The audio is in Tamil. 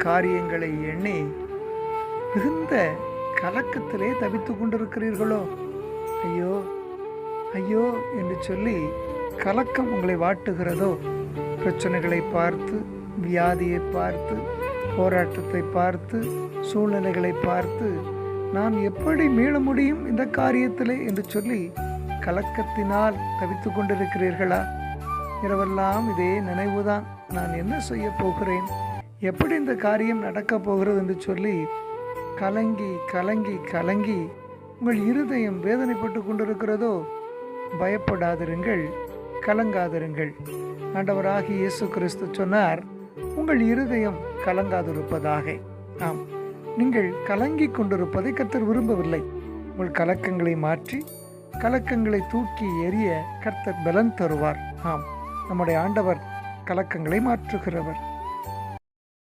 காரியங்களை எண்ணி மிகுந்த கலக்கத்திலே தவித்து கொண்டிருக்கிறீர்களோ? ஐயோ ஐயோ என்று சொல்லி கலக்கம் உங்களை வாட்டுகிறதோ? பிரச்சனைகளை பார்த்து, வியாதியை பார்த்து, போராட்டத்தை பார்த்து, சூழ்நிலைகளை பார்த்து நான் எப்படி மீள முடியும் இந்த காரியத்திலே என்று சொல்லி கலக்கத்தினால் தவித்து கொண்டிருக்கிறீர்களா? இரவெல்லாம் இதே நினைவுதான். நான் என்ன செய்ய போகிறேன், எப்படி இந்த காரியம் நடக்கப் போகிறது என்று சொல்லி கலங்கி கலங்கி கலங்கி உங்கள் இருதயம் வேதனைப்பட்டு கொண்டிருக்கிறதோ? பயப்படாதிருங்கள், கலங்காதிருங்கள். ஆண்டவராகிய இயேசு கிறிஸ்து சொன்னார், உங்கள் இருதயம் கலங்காதிருப்பதாக. ஆம், நீங்கள் கலங்கி கொண்டிருப்பதை கர்த்தர் விரும்பவில்லை. உங்கள் கலக்கங்களை மாற்றி கலக்கங்களை தூக்கி எறிய கர்த்தர் பலன் தருவார். ஆம், நம்முடைய ஆண்டவர் கலக்கங்களை மாற்றுகிறவர்.